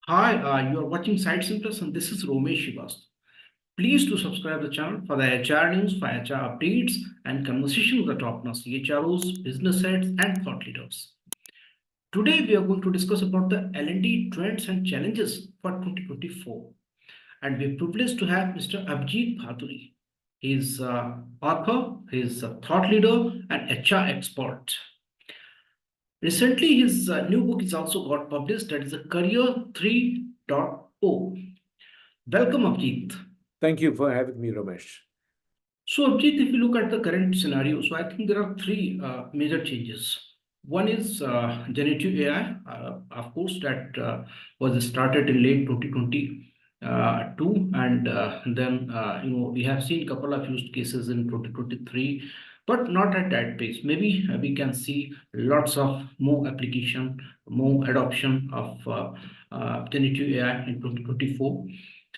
Hi, you are watching SightsIn Plus and this is Romesh Shivast. Please do subscribe the channel for the HR news, for HR updates and conversation with the top-notch CHROs, business heads and thought leaders. Today we are going to discuss about the L&D trends and challenges for 2024. And we're privileged to have Mr. Abhijit Bhaduri. He's author, he's a thought leader and HR expert. Recently, his new book is also got published, that is a Career 3.0. Welcome, Abhijit. Thank you for having me, Ramesh. So, Abhijit, if you look at the current scenario, so I think there are three major changes. One is generative AI, of course, that was started in late 2022, and then we have seen a couple of use cases in 2023, but not at that pace. Maybe we can see lots of more application, more adoption of generative AI in 2024.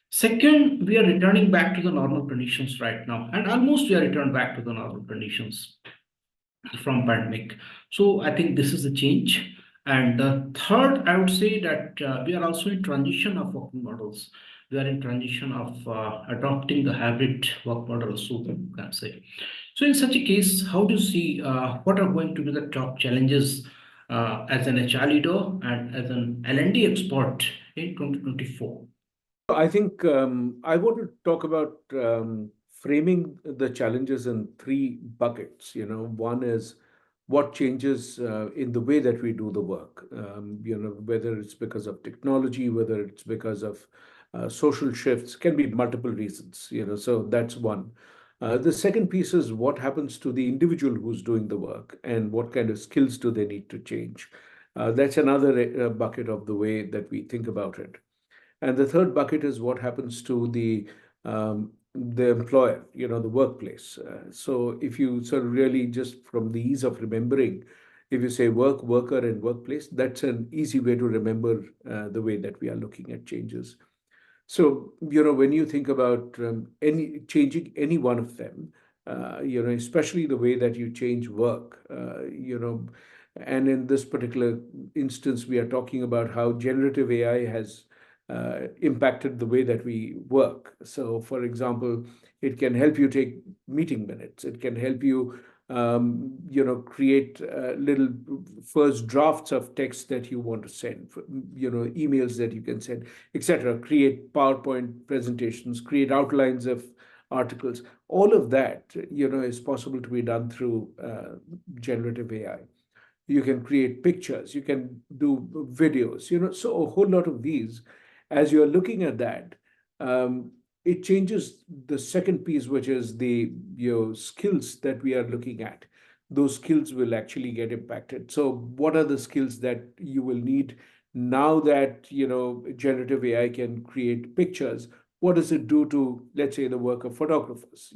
Second, we are returning back to the normal conditions right now, and almost we are returned back to the normal conditions from pandemic. So I think this is a change. And the third, I would say that we are also in transition of working models. We are in transition of adopting the hybrid work model, so you can say. So in such a case, how do you see what are going to be the top challenges as an HR leader and as an L&D expert in 2024? I think I want to talk about framing the challenges in three buckets. One is what changes in the way that we do the work. Whether it's because of technology, whether it's because of social shifts, can be multiple reasons. So that's one. The second piece is what happens to the individual who's doing the work and what kind of skills do they need to change. That's another bucket of the way that we think about it. And the third bucket is what happens to the employer, the workplace. So if you sort of really just from the ease of remembering, if you say work, worker, and workplace, that's an easy way to remember the way that we are looking at changes. So, when you think about any changing any one of them, especially the way that you change work, and in this particular instance, we are talking about how generative AI has impacted the way that we work. So, for example, it can help you take meeting minutes. It can help you, create little first drafts of text that you want to send, emails that you can send, etc. Create PowerPoint presentations, create outlines of articles. All of that, is possible to be done through generative AI. You can create pictures, you can do videos, so a whole lot of these. As you're looking at that, it changes the second piece, which is the skills that we are looking at. Those skills will actually get impacted. So what are the skills that you will need now that generative AI can create pictures? What does it do to, let's say, the work of photographers?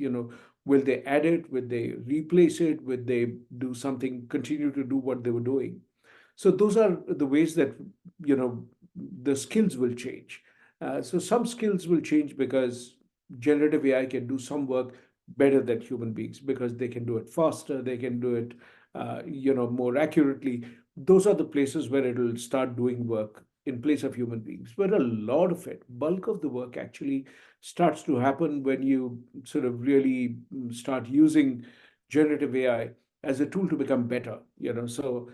Will they add it? Will they replace it? Will they do something, continue to do what they were doing? So those are the ways that the skills will change. So some skills will change because generative AI can do some work better than human beings because they can do it faster, they can do it, more accurately. Those are the places where it will start doing work in place of human beings. But a lot of it, bulk of the work actually starts to happen when you sort of really start using generative AI as a tool to become better. So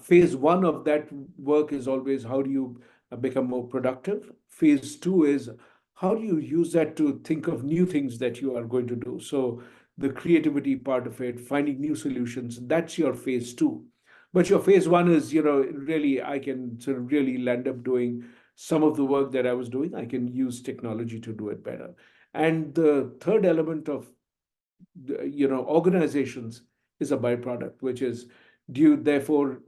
phase one of that work is always how do you become more productive. Phase two is how do you use that to think of new things that you are going to do. So the creativity part of it, finding new solutions, that's your phase two. But your phase one is, really, I can sort of really land up doing some of the work that I was doing. I can use technology to do it better. And the third element of, organizations is a byproduct, which is do you therefore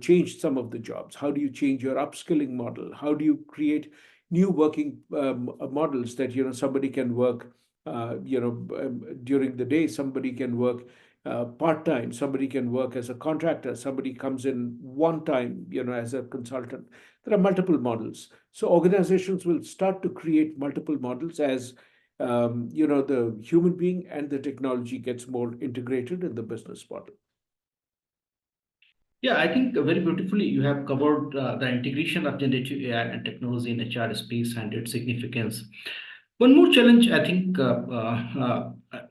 change some of the jobs? How do you change your upskilling model? How do you create new working models that somebody can work during the day, somebody can work part-time, somebody can work as a contractor, somebody comes in one time as a consultant. There are multiple models. So organizations will start to create multiple models as the human being and the technology gets more integrated in the business model. Yeah, I think very beautifully you have covered the integration of generative AI and technology in HR space and its significance. One more challenge, I think,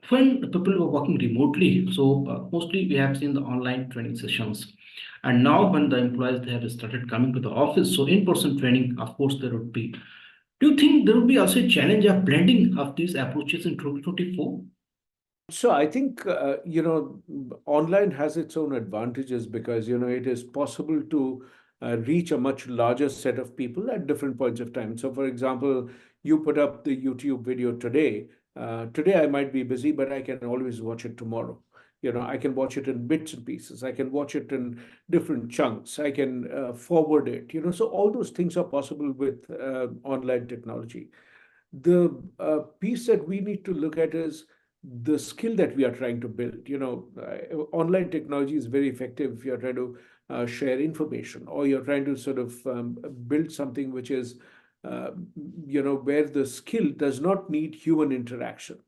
when people were working remotely, so mostly we have seen the online training sessions. And now when the employees they have started coming to the office, so in-person training, of course, there would be. Do you think there will be also a challenge of blending of these approaches in 2024? So I think online has its own advantages because it is possible to reach a much larger set of people at different points of time. So, for example, you put up the YouTube video today. Today I might be busy, but I can always watch it tomorrow. I can watch it in bits and pieces. I can watch it in different chunks. I can forward it. So all those things are possible with online technology. The piece that we need to look at is the skill that we are trying to build. Online technology is very effective if you're trying to share information, or you're trying to sort of build something which is, uh, where the skill does not need human interaction.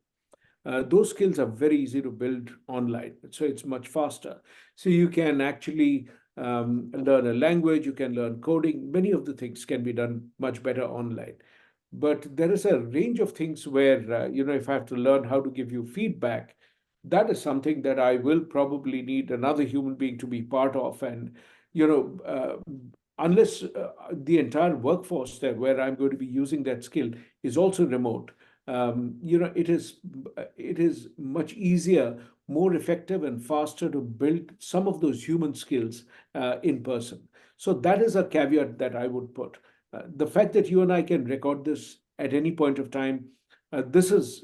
Those skills are very easy to build online, so it's much faster. So you can actually learn a language, you can learn coding. Many of the things can be done much better online. But there is a range of things where, if I have to learn how to give you feedback, that is something that I will probably need another human being to be part of. And, unless the entire workforce there where I'm going to be using that skill is also remote, it is much easier, more effective, and faster to build some of those human skills in person. So that is a caveat that I would put. The fact that you and I can record this at any point of time, this is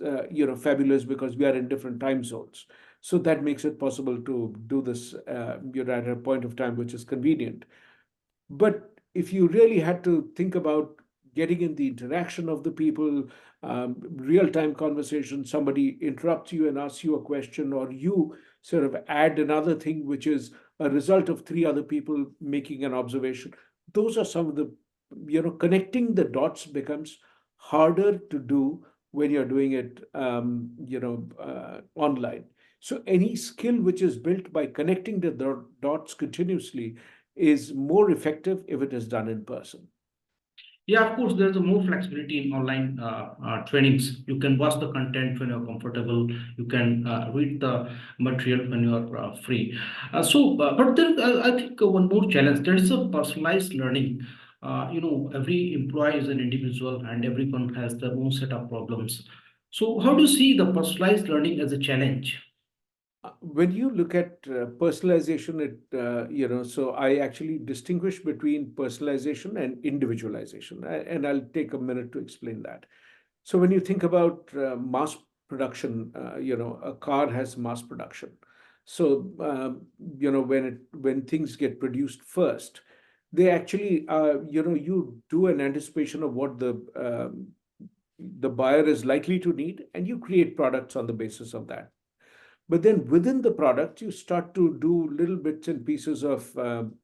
fabulous because we are in different time zones. So that makes it possible to do this at a point of time which is convenient. But if you really had to think about getting in the interaction of the people, real-time conversation, somebody interrupts you and asks you a question, or you sort of add another thing which is a result of three other people making an observation, those are some of the, connecting the dots becomes harder to do when you're doing it, online. So any skill which is built by connecting the dots continuously is more effective if it is done in person. Yeah, of course, there's a more flexibility in online trainings. You can watch the content when you're comfortable. You can read the material when you're free. But there, I think one more challenge. There is a personalized learning. Every employee is an individual, and everyone has their own set of problems. So, how do you see the personalized learning as a challenge? When you look at personalization, so I actually distinguish between personalization and individualization, and I'll take a minute to explain that. So when you think about mass production, a car has mass production. So when things get produced first, they actually, you do an anticipation of what the buyer is likely to need, and you create products on the basis of that. But then within the product, you start to do little bits and pieces of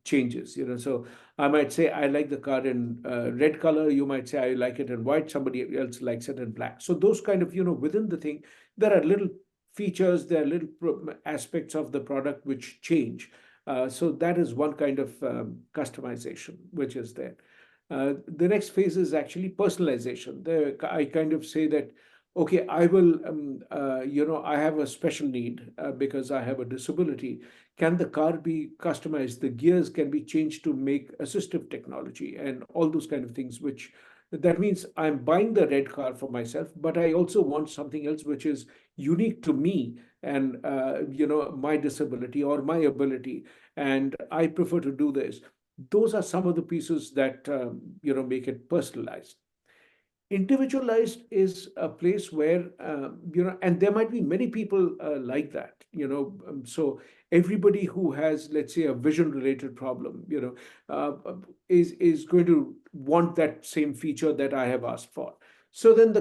changes. So I might say I like the car in red color. You might say I like it in white. Somebody else likes it in black. So those kind of, within the thing, there are little features, there are little aspects of the product which change. So that is one kind of customization which is there. The next phase is actually personalization. I kind of say that, okay, I will, I have a special need because I have a disability. Can the car be customized? The gears can be changed to make assistive technology and all those kind of things, which that means I'm buying the red car for myself, but I also want something else which is unique to me and, my disability or my ability. And I prefer to do this. Those are some of the pieces that, make it personalized. Individualized is a place where, and there might be many people like that. So everybody who has, let's say, a vision related problem, is going to want that same feature that I have asked for. So then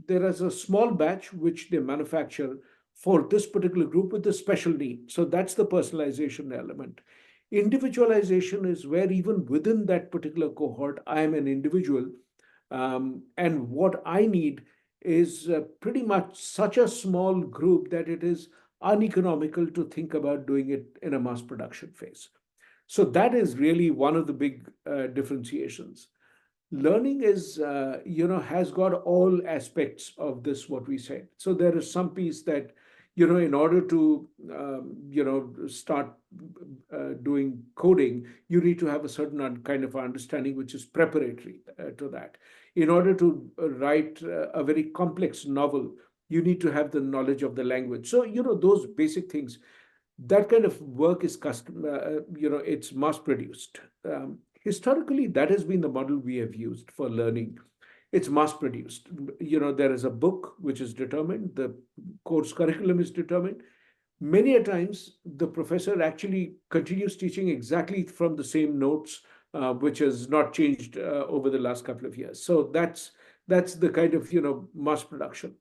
there is a small batch which they manufacture for this particular group with a special need. So that's the personalization element. Individualization is where even within that particular cohort, I am an individual, and what I need is pretty much such a small group that it is uneconomical to think about doing it in a mass production phase. So that is really one of the big differentiations. Learning is, has got all aspects of this, what we said. So there is some piece that, in order to, start doing coding, you need to have a certain kind of understanding, which is preparatory to that. In order to write a very complex novel, you need to have the knowledge of the language. So, those basic things, that kind of work is custom, it's mass produced. Historically, that has been the model we have used for learning. It's mass produced. There is a book which is determined, the course curriculum is determined. Many a times, the professor actually continues teaching exactly from the same notes, which has not changed over the last couple of years. So that's the kind of mass production.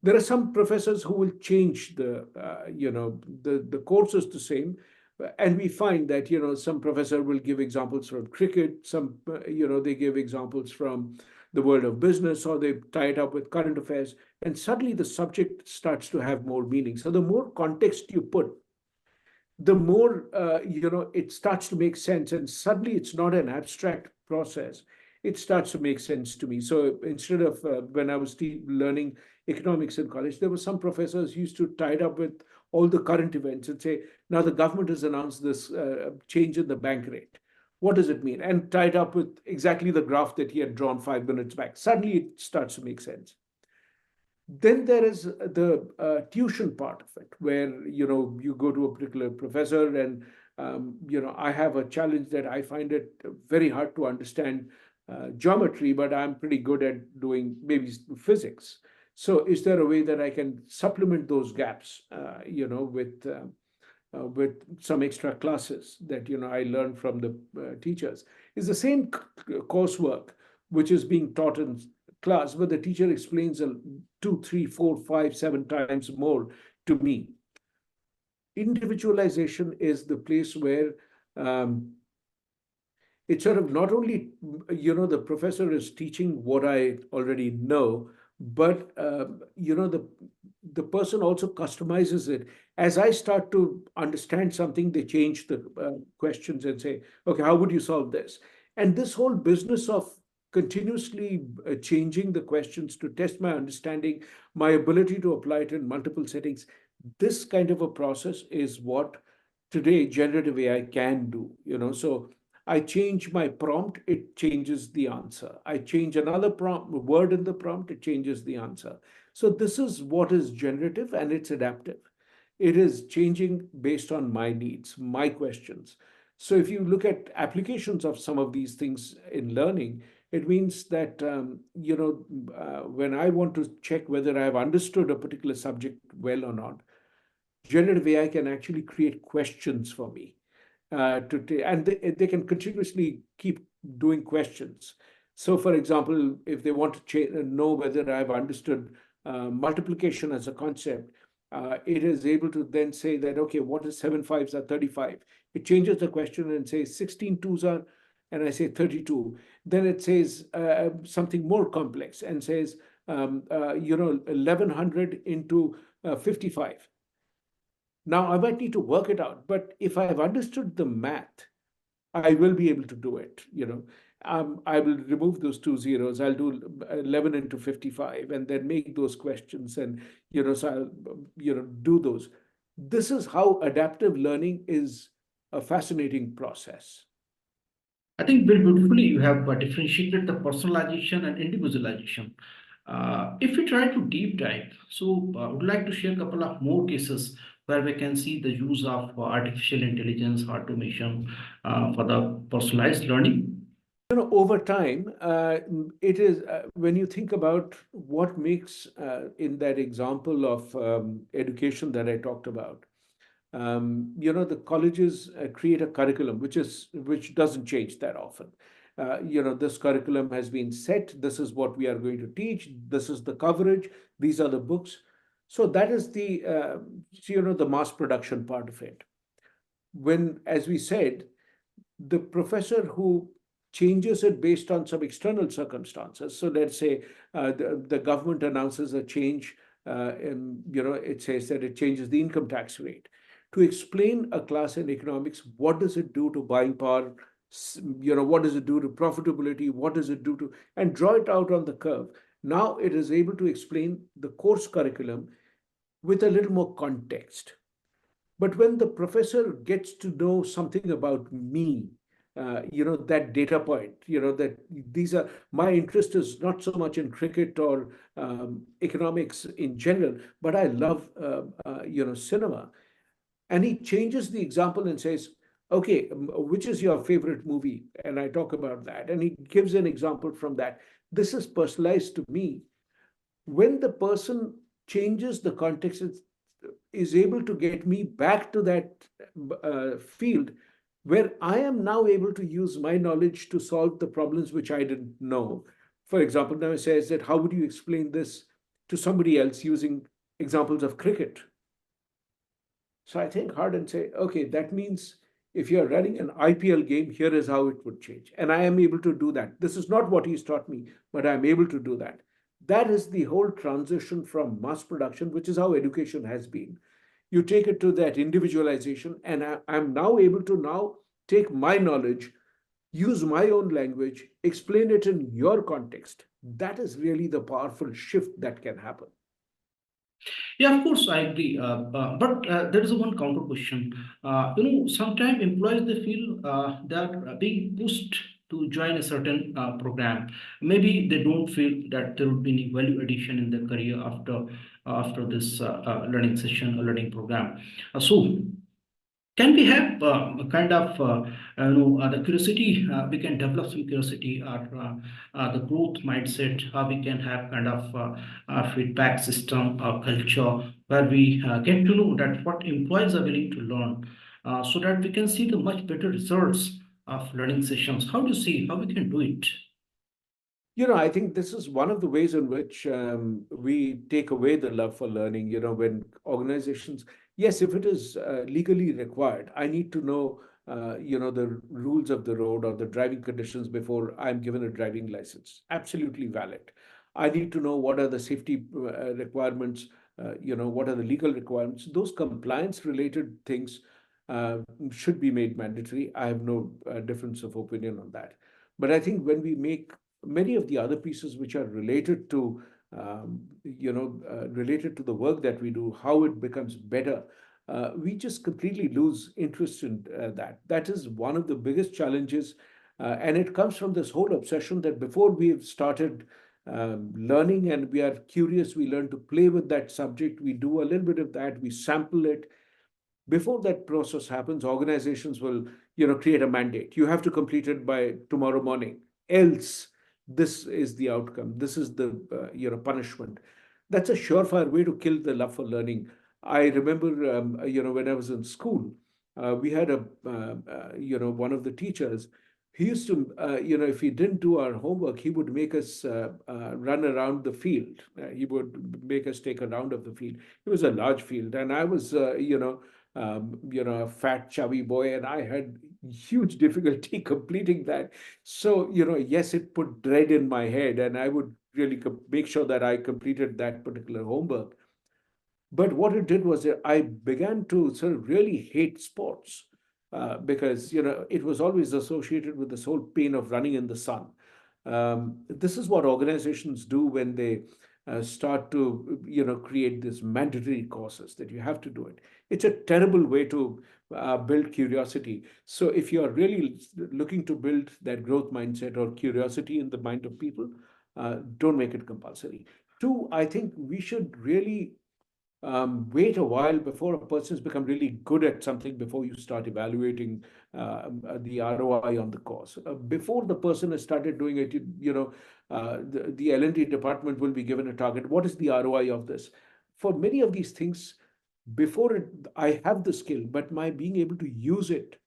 There are some professors who will change the course is the same, and we find that some professor will give examples from cricket, some they give examples from the world of business, or they tie it up with current affairs, and suddenly the subject starts to have more meaning. So the more context you put, the more it starts to make sense, and suddenly it's not an abstract process. It starts to make sense to me. So instead of when I was learning economics in college, there were some professors who used to tie it up with all the current events and say, now the government has announced this change in the bank rate. What does it mean? And tie it up with exactly the graph that he had drawn 5 minutes back. Suddenly it starts to make sense. Then there is the tuition part of it, where you go to a particular professor, and I have a challenge that I find it very hard to understand geometry, but I'm pretty good at doing maybe physics. So is there a way that I can supplement those gaps, with some extra classes that I learned from the teachers? Is the same coursework which is being taught in class, but the teacher explains two, three, four, five, 7 times more to me. Individualization is the place where it's sort of not only the professor is teaching what I already know, but the person also customizes it. As I start to understand something, they change the questions and say, okay, how would you solve this? And this whole business of continuously changing the questions to test my understanding, my ability to apply it in multiple settings, this kind of a process is what today generative AI can do. So I change my prompt, it changes the answer. I change another word in the prompt, it changes the answer. So this is what is generative, and it's adaptive. It is changing based on my needs, my questions. So if you look at applications of some of these things in learning, it means that when I want to check whether I have understood a particular subject well or not, generative AI can actually create questions for me, and they can continuously keep doing questions. So, for example, if they want to know whether I've understood multiplication as a concept, it is able to then say that, okay, what is 7 5s are 35? It changes the question and says 16 2s are, and I say 32. Then it says something more complex and says, 1100 into 55. Now, I might need to work it out, but if I have understood the math, I will be able to do it. I will remove those 2 zeros. I'll do 11 into 55, and then make those questions, and so I'll do those. This is how adaptive learning is a fascinating process. I think very beautifully you have differentiated the personalization and individualization. If we try to deep dive, so I would like to share a couple of more cases where we can see the use of artificial intelligence, automation for the personalized learning. Over time, it is when you think about what makes in that example of education that I talked about, the colleges create a curriculum which doesn't change that often. This curriculum has been set. This is what we are going to teach. This is the coverage. These are the books. So that is the mass production part of it. When, as we said, the professor who changes it based on some external circumstances. So let's say the government announces a change it says that it changes the income tax rate. To explain a class in economics, what does it do to buying power? What does it do to profitability? What does it do to, and draw it out on the curve. Now it is able to explain the course curriculum with a little more context. But when the professor gets to know something about me, that data point, that these are my interest is not so much in cricket or economics in general, but I love, cinema. And he changes the example and says, okay, which is your favorite movie? And I talk about that. And he gives an example from that. This is personalized to me. When the person changes the context, is able to get me back to that field where I am now able to use my knowledge to solve the problems which I didn't know. For example, now it says that how would you explain this to somebody else using examples of cricket? So I think hard and say, okay, that means if you're running an IPL game, here is how it would change. And I am able to do that. This is not what he's taught me, but I'm able to do that. That is the whole transition from mass production, which is how education has been. You take it to that individualization, and I'm now able to now take my knowledge, use my own language, explain it in your context. That is really the powerful shift that can happen. Yeah, of course, I agree. But there is one counter question. Sometimes employees they feel they are being pushed to join a certain program. Maybe they don't feel that there would be any value addition in their career after this learning session or learning program. So can we have a kind of the curiosity? We can develop some curiosity or the growth mindset. We can have kind of feedback system or culture where we get to know that what employees are willing to learn, so that we can see the much better results of learning sessions. How do you see how we can do it? I think this is one of the ways in which we take away the love for learning. When organizations, yes, if it is legally required, I need to know, the rules of the road or the driving conditions before I'm given a driving license. Absolutely valid. I need to know what are the safety requirements, what are the legal requirements. Those compliance related things uh, should be made mandatory. I have no difference of opinion on that. But I think when we make many of the other pieces which are related to related to the work that we do, how it becomes better, we just completely lose interest in that. That is one of the biggest challenges, and it comes from this whole obsession that before we've started learning and we are curious, we learn to play with that subject, we do a little bit of that, we sample it. Before that process happens, organizations will create a mandate. You have to complete it by tomorrow morning, else this is the outcome, this is the punishment. That's a surefire way to kill the love for learning. I remember when I was in school, we had a one of the teachers. He used to if we didn't do our homework, he would make us run around the field. He would make us take a round of the field. It was a large field, and I was a fat, chubby boy, and I had huge difficulty completing that. So, yes, it put dread in my head, and I would really make sure that I completed that particular homework. But what it did was that I began to sort of really hate sports because, it was always associated with this whole pain of running in the sun. This is what organizations do when they start to create these mandatory courses that you have to do it. It's a terrible way to build curiosity. So if you are really looking to build that growth mindset or curiosity in the mind of people, don't make it compulsory. Two, I think we should really wait a while before a person's become really good at something before you start evaluating the ROI on the course. Before the person has started doing it, the L&D department will be given a target. What is the ROI of this? For many of these things, before it, I have the skill, but my being able to use it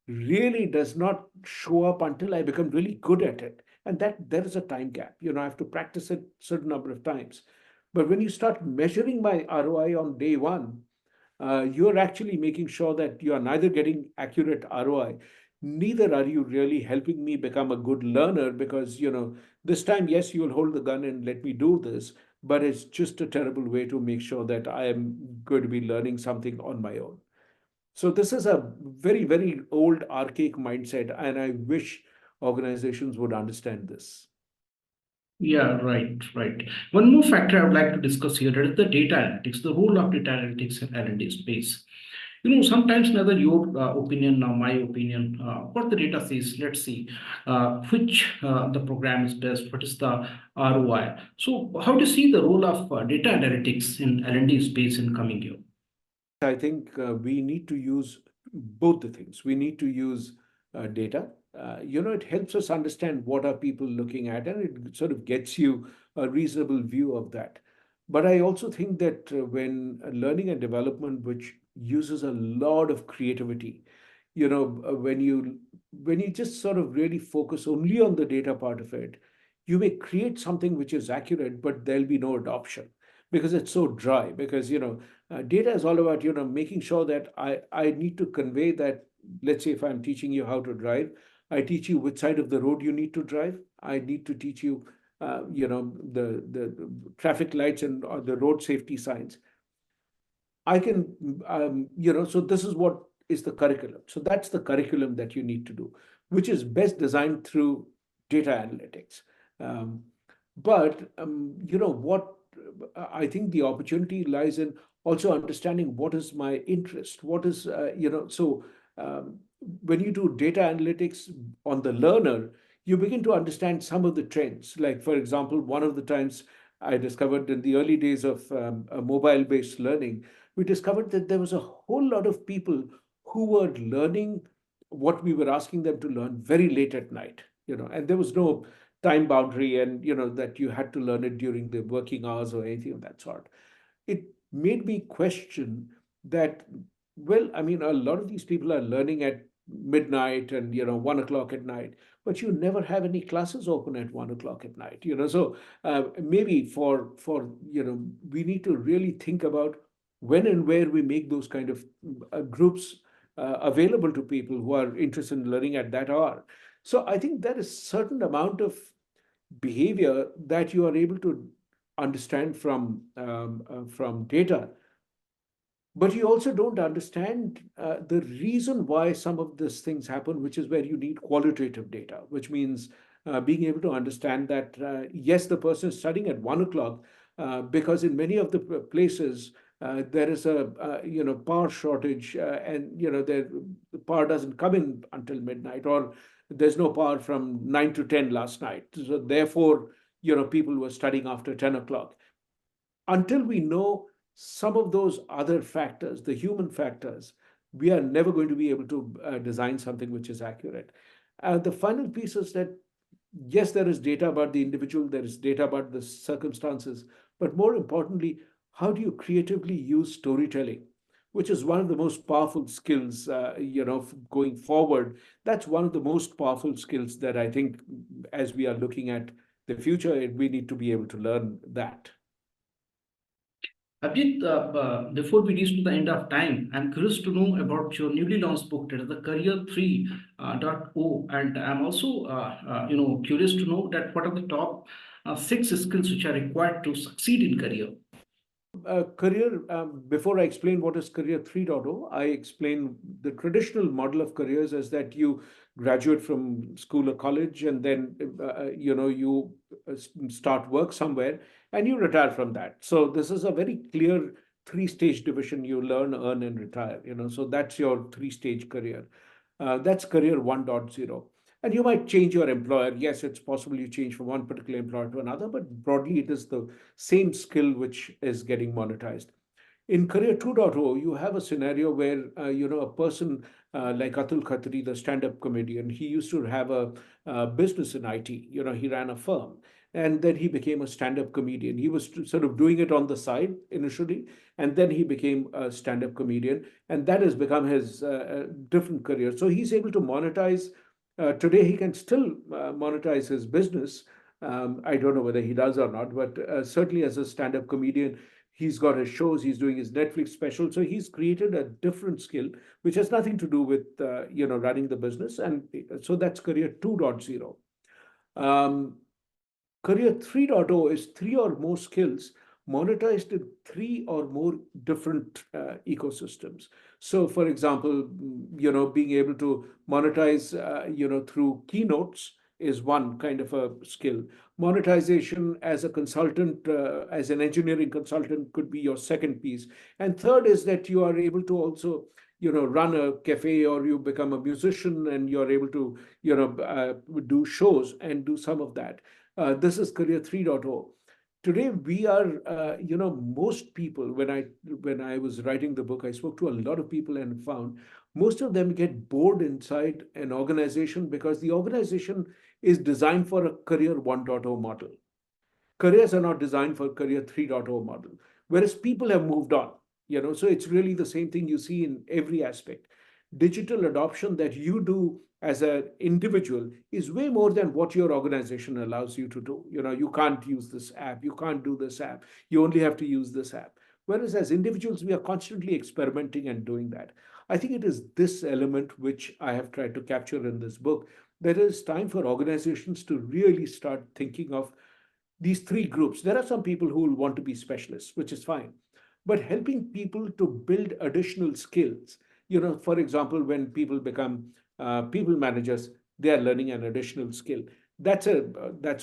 really does not show up until I become really good at it. And that there is a time gap. I have to practice it certain number of times. But when you start measuring my ROI on day one, you're actually making sure that you are neither getting accurate ROI, neither are you really helping me become a good learner because, this time, yes, you'll hold the gun and let me do this. but it's just a terrible way to make sure that I am going to be learning something on my own. So this is a very, very old, archaic mindset, and I wish organizations would understand this. Yeah, right, right. One more factor I would like to discuss here, that is the data analytics, the role of data analytics in L&D space. Sometimes neither your opinion nor my opinion, what the data says, let's see which the program is best, what is the ROI. So how do you see the role of data analytics in L&D space in coming year? I think we need to use both the things. We need to use data. It helps us understand what are people looking at, and it sort of gets you a reasonable view of that. But I also think that when learning and development, which uses a lot of creativity, when you just sort of really focus only on the data part of it, you may create something which is accurate, but there'll be no adoption because it's so dry. Because data is all about making sure that I need to convey that. Let's say if I'm teaching you how to drive, I teach you which side of the road you need to drive. I need to teach you the traffic lights and the road safety signs. I can, so this is what is the curriculum. So that's the curriculum that you need to do, which is best designed through data analytics. Um, but what I think the opportunity lies in also understanding what is my interest, what is, um, when you do data analytics on the learner, you begin to understand some of the trends. Like, for example, one of the times I discovered in the early days of mobile based learning, we discovered that there was a whole lot of people who were learning what we were asking them to learn very late at night, and there was no time boundary, and that you had to learn it during the working hours or anything of that sort. It made me question that, well, I mean, a lot of these people are learning at midnight and 1 o'clock at night, but you never have any classes open at 1 o'clock at night. So maybe for we need to really think about when and where we make those kind of groups available to people who are interested in learning at that hour. So I think there is certain amount of behavior that you are able to understand from data, but you also don't understand the reason why some of these things happen, which is where you need qualitative data, which means being able to understand that yes, the person is studying at 1 o'clock because in many of the places there is a power shortage, and the power doesn't come in until midnight, or there's no power from 9 to 10 last night. So therefore, people were studying after 10 o'clock. Until we know some of those other factors, the human factors, we are never going to be able to design something which is accurate. The final piece is that, yes, there is data about the individual, there is data about the circumstances, but more importantly, how do you creatively use storytelling, which is one of the most powerful skills, going forward. That's one of the most powerful skills that I think, as we are looking at the future, we need to be able to learn that. Abhijit, before we reach to the end of time, I'm curious to know about your newly launched book, that is the Career 3.0, and I'm also, curious to know that what are the top six skills which are required to succeed in career. Career, before I explain what is Career 3.0, I explain the traditional model of careers is that you graduate from school or college, and then you start work somewhere and you retire from that. So this is a very clear three-stage division: you learn, earn, and retire. So that's your three-stage career. That's Career 1.0. And you might change your employer. Yes, it's possible you change from one particular employer to another, but broadly it is the same skill which is getting monetized. In Career 2.0, you have a scenario where a person like Atul Khatri, the stand-up comedian, he used to have a business in IT. He ran a firm, and then he became a stand-up comedian. He was sort of doing it on the side initially, and then he became a stand-up comedian, and that has become his different career. So he's able to monetize. Today, he can still monetize his business. I don't know whether he does or not, but certainly as a stand-up comedian, he's got his shows, he's doing his Netflix special. So he's created a different skill, which has nothing to do with running the business. And so that's Career 2.0. Um, Career 3.0 is three or more skills monetized in three or more different ecosystems. So, for example, being able to monetize, through keynotes is one kind of a skill. Monetization as a consultant, as an engineering consultant, could be your second piece. And third is that you are able to also, run a cafe, or you become a musician and you're able to, do shows and do some of that. This is Career 3.0. Today, we are, most people, when I was writing the book, I spoke to a lot of people and found most of them get bored inside an organization because the organization is designed for a Career 1.0 model. Careers are not designed for Career 3.0 model, whereas people have moved on. So it's really the same thing you see in every aspect. Digital adoption that you do as an individual is way more than what your organization allows you to do. You can't use this app, you can't do this app, you only have to use this app. Whereas as individuals, we are constantly experimenting and doing that. I think it is this element which I have tried to capture in this book. That it is time for organizations to really start thinking of these three groups. There are some people who will want to be specialists, which is fine, but helping people to build additional skills. For example, when people become people managers, they are learning an additional skill. That's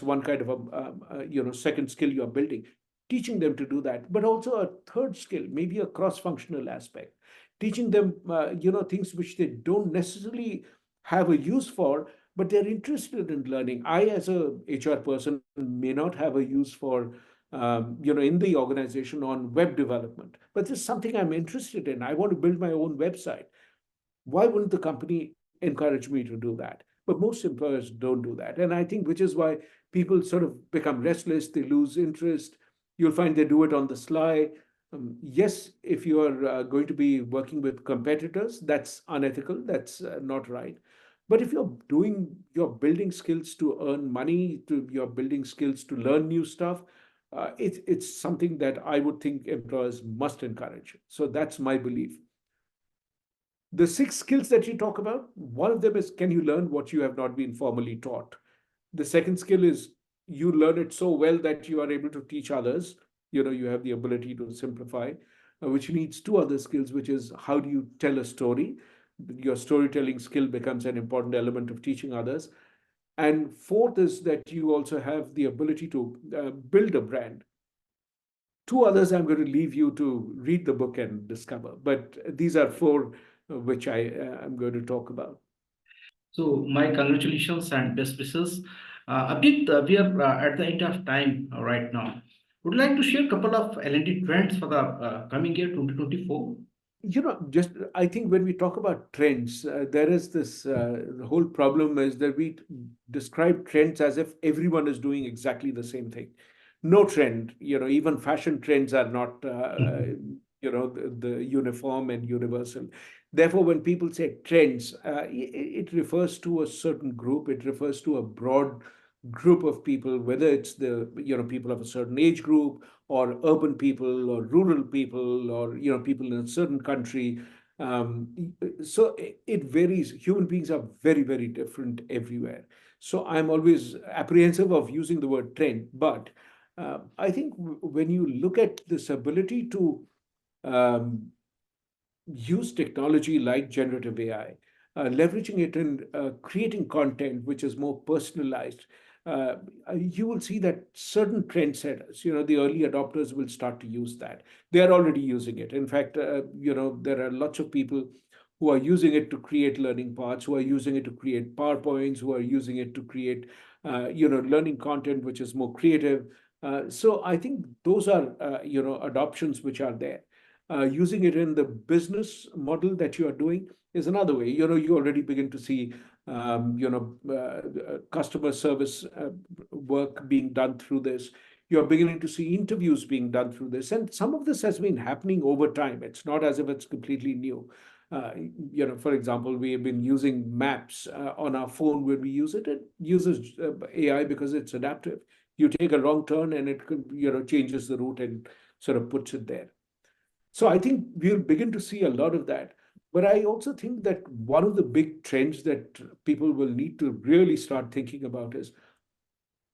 one kind of a second skill you are building, teaching them to do that. But also a third skill, maybe a cross-functional aspect, teaching them things which they don't necessarily have a use for, but they're interested in learning. I, as a HR person, may not have a use for, in the organization on web development, but this is something I'm interested in. I want to build my own website. Why wouldn't the company encourage me to do that? But most employers don't do that. And I think which is why people sort of become restless, they lose interest. You'll find they do it on the sly. Yes, if you are going to be working with competitors, that's unethical, that's not right. But if you're building skills to earn money, you're building skills to learn new stuff, it's something that I would think employers must encourage. So that's my belief. The six skills that you talk about, one of them is, can you learn what you have not been formally taught? The second skill is, you learn it so well that you are able to teach others. You have the ability to simplify, which needs two other skills, which is, how do you tell a story? Your storytelling skill becomes an important element of teaching others. And fourth is that you also have the ability to build a brand. Two others I'm going to leave you to read the book and discover, but these are four which I am going to talk about. So my congratulations and best wishes. Abhijit, we are at the end of time right now. Would you like to share a couple of L&D trends for the coming year 2024? Just I think when we talk about trends, there is this the whole problem is that we describe trends as if everyone is doing exactly the same thing. No trend, even fashion trends are not, the uniform and universal. Therefore, when people say trends, it refers to a certain group, it refers to a broad group of people, whether it's the, people of a certain age group, or urban people, or rural people, or people in a certain country. So it varies. Human beings are very, very different everywhere. So I'm always apprehensive of using the word trend, but I think when you look at this ability to um, use technology like generative AI, leveraging it in creating content which is more personalized, uh, you will see that certain trendsetters, the early adopters will start to use that. They are already using it. In fact, there are lots of people who are using it to create learning paths, who are using it to create PowerPoints, who are using it to create, learning content which is more creative. So I think those are, adoptions which are there. Using it in the business model that you are doing is another way. You already begin to see, customer service work being done through this. You're beginning to see interviews being done through this, and some of this has been happening over time. It's not as if it's completely new. Uh, for example, we have been using maps on our phone. When we use it, it uses AI because it's adaptive. You take a wrong turn, and it could, changes the route and sort of puts it there. So I think we'll begin to see a lot of that. But I also think that one of the big trends that people will need to really start thinking about is,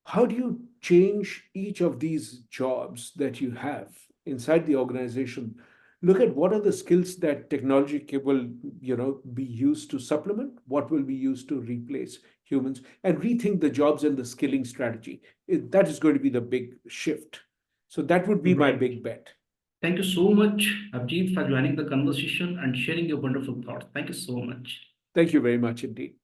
how do you change each of these jobs that you have inside the organization? Look at what are the skills that technology will, be used to supplement, what will be used to replace humans, and rethink the jobs and the skilling strategy. That is going to be the big shift. So that would be my Right. big bet. Thank you so much, Abhijit, for joining the conversation and sharing your wonderful thoughts. Thank you so much. Thank you very much indeed.